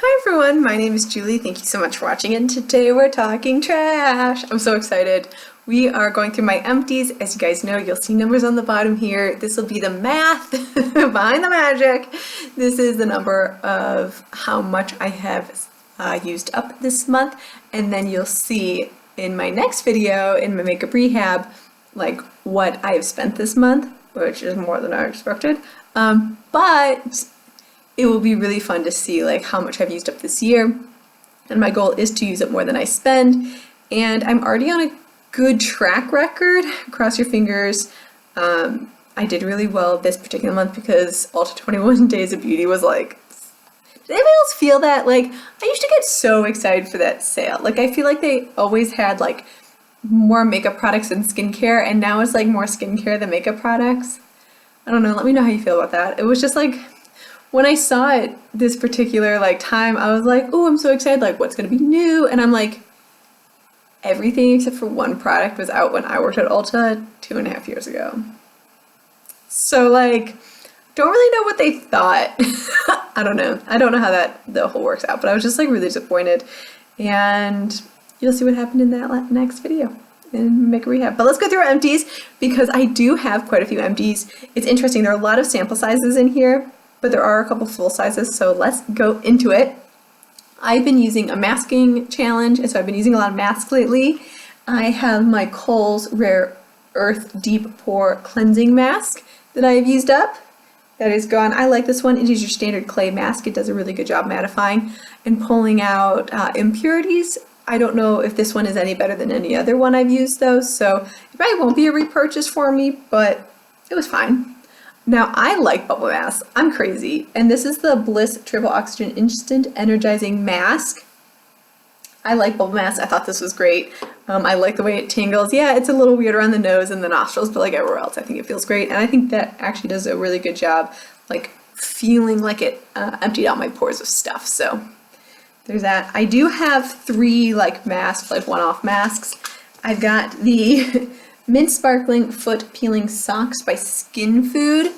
Hi everyone, my name is Julie. Thank you so much for watching, and today we're talking trash. I'm so excited. We are going through my empties. As you guys know, you'll see numbers on the bottom here. This will be the math behind the magic. This is the number of how much I have used up this month, and then you'll see in my next video, in my makeup rehab, like what I have spent this month, which is more than I expected. But it will be really fun to see like how much I've used up this year, and my goal is to use up more than I spend, and I'm already on a good track record. Cross your fingers. I did really well this particular month because Ulta 21 Days of Beauty was like, did anybody else feel that? Like, I used to get so excited for that sale. Like, I feel like they always had like more makeup products than skincare, and now it's like more skincare than makeup products. I don't know, let me know how you feel about that. It was just like, when I saw it this particular like time, I was like, oh, I'm so excited, like what's gonna be new? And I'm like, everything except for one product was out when I worked at Ulta 2.5 years ago. So like, don't really know what they thought. I don't know how the whole works out, but I was just like really disappointed. And you'll see what happened in that next video and make a rehab. But let's go through our empties because I do have quite a few empties. It's interesting, there are a lot of sample sizes in here, but there are a couple full sizes, so let's go into it. I've been using a masking challenge, and so I've been using a lot of masks lately. I have my Kohl's Rare Earth Deep Pore Cleansing Mask that I've used up. That is gone. I like this one. It is your standard clay mask. It does a really good job mattifying and pulling out impurities. I don't know if this one is any better than any other one I've used though, so it probably won't be a repurchase for me, but it was fine. Now, I like bubble masks. I'm crazy. And this is the Bliss Triple Oxygen Instant Energizing Mask. I like bubble masks. I thought this was great. I like the way it tingles. Yeah, it's a little weird around the nose and the nostrils, but like everywhere else, I think it feels great. And I think that actually does a really good job, like feeling like it emptied out my pores of stuff. So there's that. I do have 3 like masks, like one-off masks. I've got the Mint Sparkling Foot Peeling Socks by Skin Food.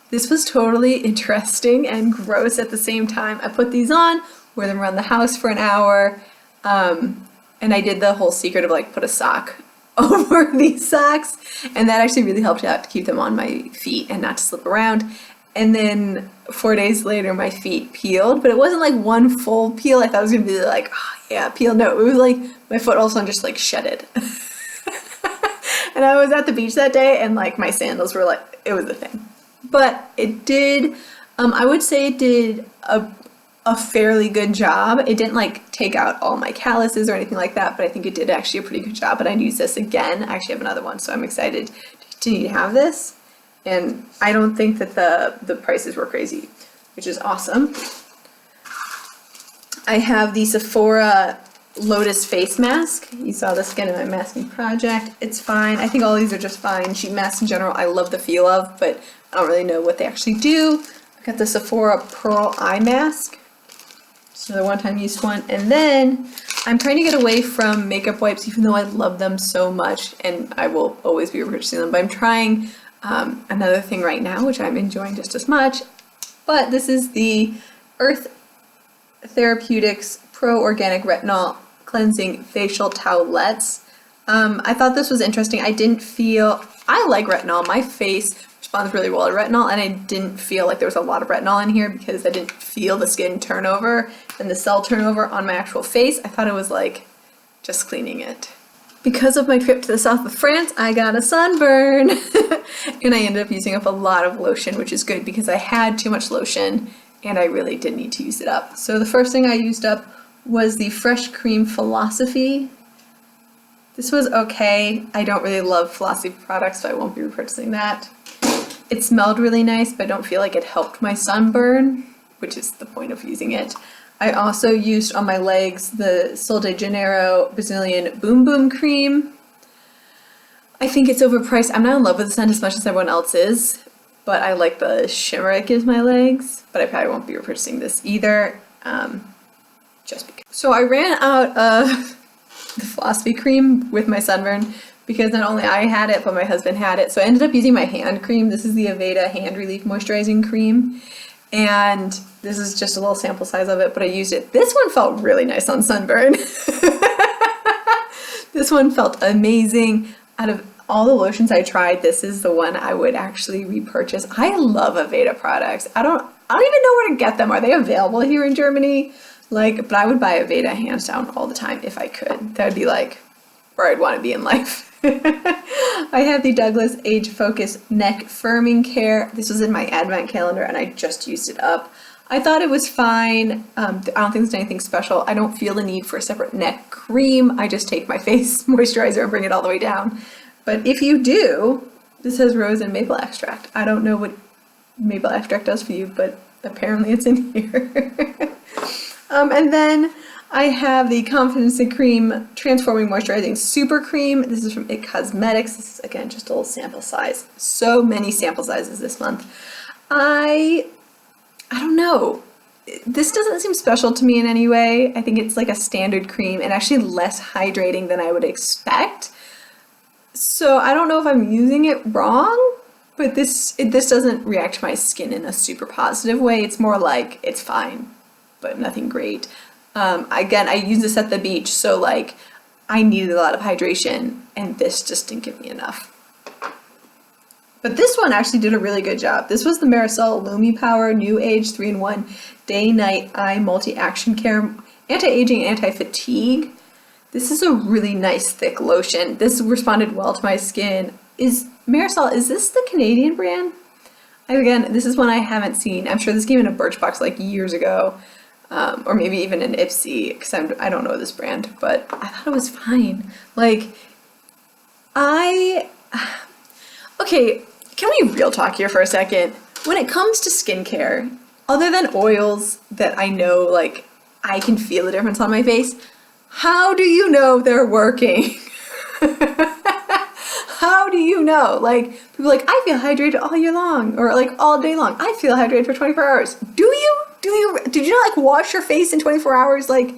This was totally interesting and gross at the same time. I put these on, wore them around the house for an hour, and I did the whole secret of like put a sock over these socks, and that actually really helped out to keep them on my feet and not to slip around. And then 4 days later, my feet peeled, but it wasn't like one full peel. I thought it was gonna be like, oh yeah, peel. No, it was like my foot all of a sudden just like shedded. And I was at the beach that day, and like my sandals were like, it was a thing. But it did, I would say it did a fairly good job. It didn't like take out all my calluses or anything like that, but I think it did actually a pretty good job. And I'd use this again. I actually have another one, so I'm excited to continue to have this. And I don't think that the prices were crazy, which is awesome. I have the Sephora Lotus face mask. You saw this again in my masking project. It's fine. I think all these are just fine. Sheet masks in general I love the feel of, but I don't really know what they actually do. I got the Sephora Pearl Eye Mask. Just another one-time use one. And then I'm trying to get away from makeup wipes, even though I love them so much, and I will always be repurchasing them. But I'm trying another thing right now, which I'm enjoying just as much. But this is the Earth Therapeutics Pro Organic Retinol Cleansing Facial Towelettes. I thought this was interesting. I like retinol. My face responds really well to retinol, and I didn't feel like there was a lot of retinol in here because I didn't feel the skin turnover and the cell turnover on my actual face. I thought it was like just cleaning it. Because of my trip to the south of France, I got a sunburn and I ended up using up a lot of lotion, which is good because I had too much lotion and I really did need to use it up. So the first thing I used up was the Fresh Cream Philosophy. This was okay. I don't really love Philosophy products, so I won't be repurchasing that. It smelled really nice, but I don't feel like it helped my sunburn, which is the point of using it. I also used on my legs the Sol de Janeiro Brazilian Boom Boom Cream. I think it's overpriced. I'm not in love with the scent as much as everyone else is, but I like the shimmer it gives my legs, but I probably won't be repurchasing this either. Just because. So I ran out of the Philosophy cream with my sunburn because not only I had it, but my husband had it. So I ended up using my hand cream. This is the Aveda Hand Relief Moisturizing Cream. And this is just a little sample size of it, but I used it. This one felt really nice on sunburn. This one felt amazing. Out of all the lotions I tried, this is the one I would actually repurchase. I love Aveda products. I don't even know where to get them. Are they available here in Germany? But I would buy Aveda hands down all the time if I could. That would be like where I'd want to be in life. I have the Douglas Age Focus Neck Firming Care. This was in my advent calendar and I just used it up. I thought it was fine. I don't think there's anything special. I don't feel the need for a separate neck cream. I just take my face moisturizer and bring it all the way down. But if you do, this has rose and maple extract. I don't know what maple extract does for you, but apparently it's in here. And then I have the Confidence in Cream Transforming Moisturizing Super Cream. This is from IT Cosmetics. This is, again, just a little sample size. So many sample sizes this month. I don't know. This doesn't seem special to me in any way. I think it's like a standard cream and actually less hydrating than I would expect. So I don't know if I'm using it wrong, but this doesn't react to my skin in a super positive way. It's more like it's fine, but nothing great. Again, I use this at the beach, so I needed a lot of hydration and this just didn't give me enough. But this one actually did a really good job. This was the Marisol Lumi Power New Age 3-in-1 Day Night Eye Multi-Action Care Anti-Aging Anti-Fatigue. This is a really nice thick lotion. This responded well to my skin. Marisol, is this the Canadian brand? Again, this is one I haven't seen. I'm sure this came in a Birchbox years ago. Or maybe even an Ipsy, because I don't know this brand, but I thought it was fine. Okay, can we real talk here for a second? When it comes to skincare, other than oils that I know, I can feel the difference on my face, how do you know they're working? How do you know? People are I feel hydrated all year long, or all day long. I feel hydrated for 24 hours. Do you? Did you not wash your face in 24 hours? I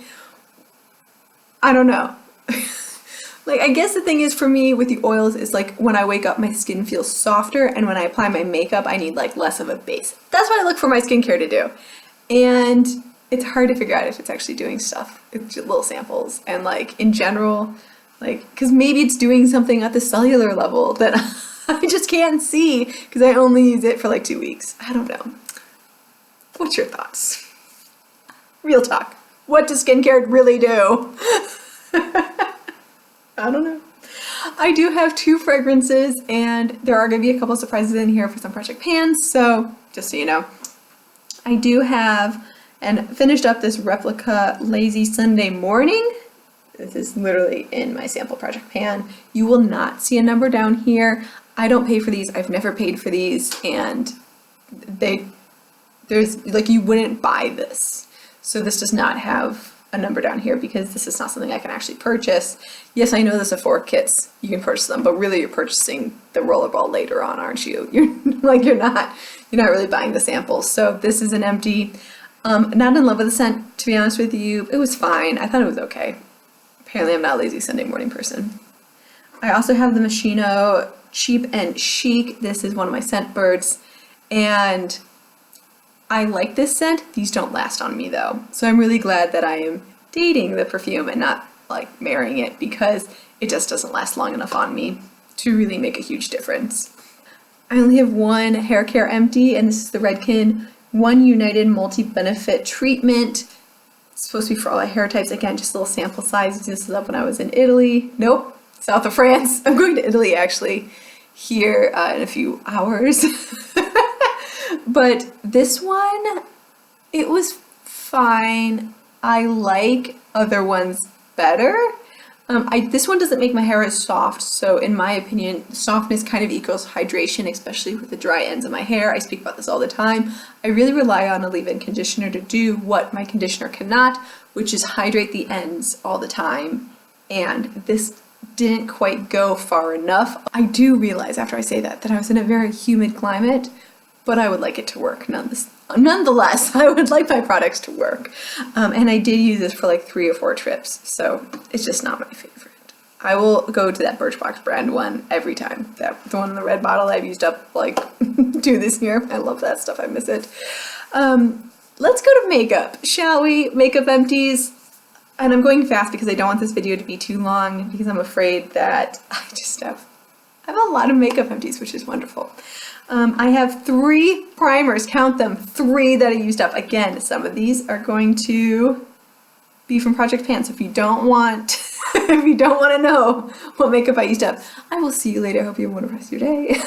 don't know. I guess the thing is for me with the oils is when I wake up, my skin feels softer, and when I apply my makeup, I need less of a base. That's what I look for my skincare to do. And it's hard to figure out if it's actually doing stuff. It's just little samples. And in general, because maybe it's doing something at the cellular level that I just can't see because I only use it for 2 weeks. I don't know. What's your thoughts? Real talk. What does skincare really do? I don't know. I do have 2 fragrances and there are going to be a couple of surprises in here for some project pans. So just so you know, I do have and finished up this replica Lazy Sunday Morning. This is literally in my sample project pan. You will not see a number down here. I don't pay for these. I've never paid for these, and you wouldn't buy this. So this does not have a number down here because this is not something I can actually purchase. Yes, I know the Sephora kits, you can purchase them, but really you're purchasing the rollerball later on, aren't you? You're not really buying the samples. So this is an empty. Not in love with the scent, to be honest with you. It was fine. I thought it was okay. Apparently I'm not a Lazy Sunday Morning person. I also have the Moschino Cheap and Chic. This is one of my scent birds, and I like this scent. These don't last on me though. So I'm really glad that I am dating the perfume and not marrying it, because it just doesn't last long enough on me to really make a huge difference. I only have one hair care empty, and this is the Redken One United Multi-Benefit Treatment. It's supposed to be for all the hair types. Again, just a little sample size. This is up when I was in Italy. Nope, south of France. I'm going to Italy actually here in a few hours. But this one, it was fine. I like other ones better. This one doesn't make my hair as soft, so in my opinion, softness kind of equals hydration, especially with the dry ends of my hair. I speak about this all the time. I really rely on a leave-in conditioner to do what my conditioner cannot, which is hydrate the ends all the time, and this didn't quite go far enough. I do realize after I say that I was in a very humid climate, but I would like it to work nonetheless. I would like my products to work. And I did use this for 3 or 4 trips, so it's just not my favorite. I will go to that Birchbox brand one every time. The one in the red bottle I've used up 2 this year. I love that stuff, I miss it. Let's go to makeup, shall we? Makeup empties. And I'm going fast because I don't want this video to be too long, because I'm afraid that I have a lot of makeup empties, which is wonderful. I have 3 primers, count them, 3 that I used up. Again, some of these are going to be from Project Pan, so if you don't want if you don't want to know what makeup I used up, I will see you later. I hope you have a wonderful rest of your day.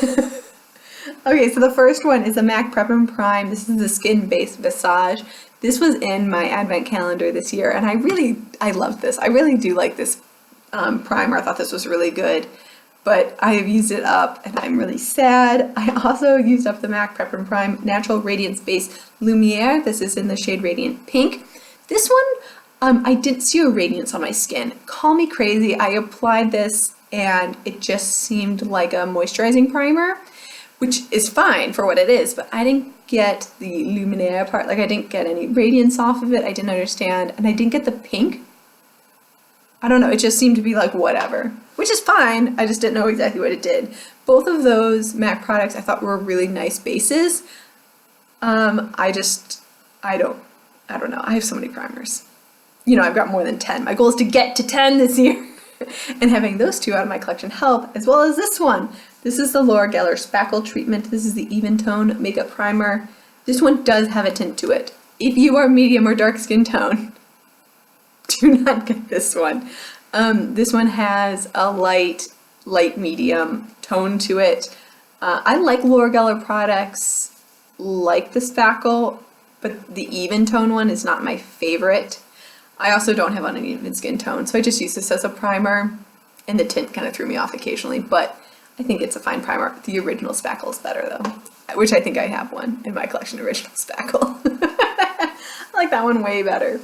Okay, so the first one is a MAC Prep and Prime. This is the Skin-Based Visage. This was in my advent calendar this year, and I love this. I really do like this primer. I thought this was really good, but I have used it up and I'm really sad. I also used up the MAC Prep and Prime Natural Radiance Base Lumiere. This is in the shade Radiant Pink. This one, I didn't see a radiance on my skin. Call me crazy. I applied this and it just seemed like a moisturizing primer, which is fine for what it is, but I didn't get the luminaire part. Like, I didn't get any radiance off of it. I didn't understand, and I didn't get the pink. I don't know, it just seemed to be like whatever, which is fine. I just didn't know exactly what it did. Both of those MAC products I thought were really nice bases. I don't know. I have so many primers. You know, I've got more than 10. My goal is to get to 10 this year. And having those 2 out of my collection help, as well as this one. This is the Laura Geller Spackle Treatment. This is the Even Tone Makeup Primer. This one does have a tint to it. If you are medium or dark skin tone, do not get this one. This one has a light medium tone to it. I like Laura Geller products like the Spackle, but the Even Tone one is not my favorite. I also don't have uneven skin tone, so I just use this as a primer, and the tint kind of threw me off occasionally, but I think it's a fine primer. The original Spackle is better though, which I think I have one in my collection, original Spackle. I like that one way better.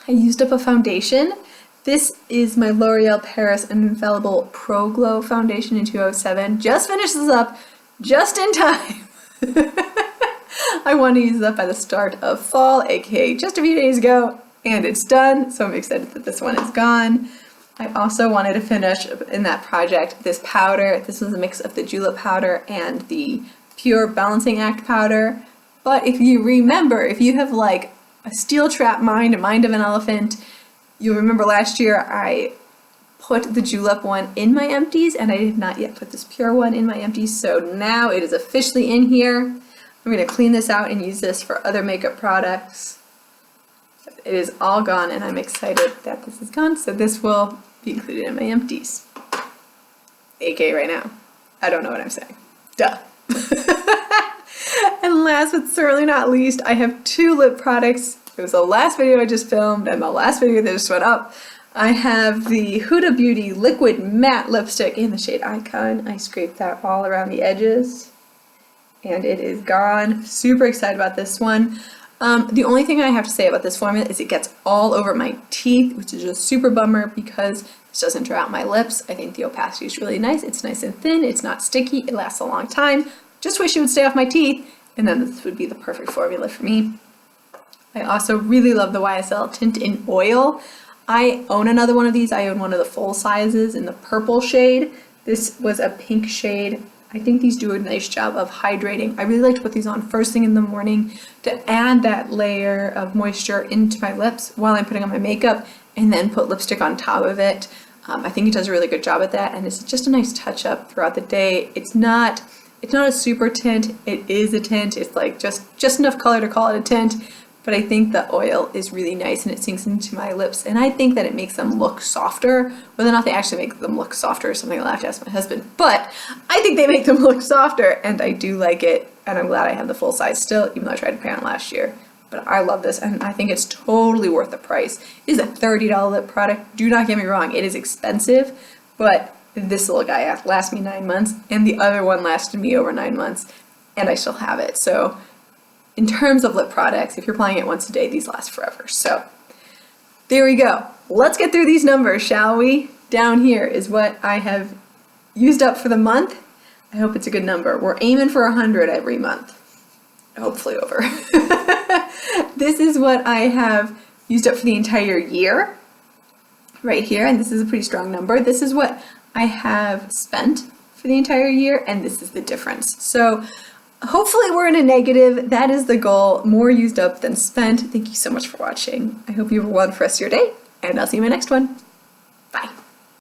I used up a foundation. This is my L'Oreal Paris Infallible Pro Glow Foundation in 207. Just finished this up just in time. I want to use it up by the start of fall, aka just a few days ago, and it's done, so I'm excited that this one is gone. I also wanted to finish in that project this powder. This was a mix of the Julep powder and the Pure Balancing Act powder. But if you remember, if you have like a steel trap mind, a mind of an elephant, you'll remember last year I put the Julep one in my empties, and I did not yet put this Pure one in my empties, so now it is officially in here. I'm going to clean this out and use this for other makeup products. It is all gone, and I'm excited that this is gone, so this will be included in my empties. AK right now. I don't know what I'm saying. Duh. And last but certainly not least, I have 2 lip products. It was the last video I just filmed and the last video that just went up. I have the Huda Beauty Liquid Matte Lipstick in the shade Icon. I scraped that all around the edges, and it is gone. Super excited about this one. The only thing I have to say about this formula is it gets all over my teeth, which is a super bummer because this doesn't dry out my lips. I think the opacity is really nice. It's nice and thin. It's not sticky. It lasts a long time. Just wish it would stay off my teeth, and then this would be the perfect formula for me. I also really love the YSL Tint in Oil. I own another one of these. I own one of the full sizes in the purple shade. This was a pink shade. I think these do a nice job of hydrating. I really like to put these on first thing in the morning to add that layer of moisture into my lips while I'm putting on my makeup, and then put lipstick on top of it. I think it does a really good job at that, and it's just a nice touch up throughout the day. It's not a super tint. It is a tint. It's like just enough color to call it a tint, but I think the oil is really nice and it sinks into my lips, and I think that it makes them look softer. Whether or not they actually make them look softer is something I'll have to ask my husband, but I think they make them look softer, and I do like it, and I'm glad I have the full size still, even though I tried to pay on it last year. But I love this, and I think it's totally worth the price. It is a $30 lip product. Do not get me wrong, it is expensive, but this little guy lasts me 9 months, and the other one lasted me over 9 months, and I still have it. So in terms of lip products, if you're applying it once a day, these last forever. So there we go. Let's get through these numbers, shall we? Down here is what I have used up for the month. I hope it's a good number. We're aiming for 100 every month. Hopefully over. This is what I have used up for the entire year right here, and this is a pretty strong number. This is what I have spent for the entire year, and this is the difference. So hopefully we're in a negative. That is the goal. More used up than spent. Thank you so much for watching. I hope you have a wonderful rest of your day, and I'll see you in my next one.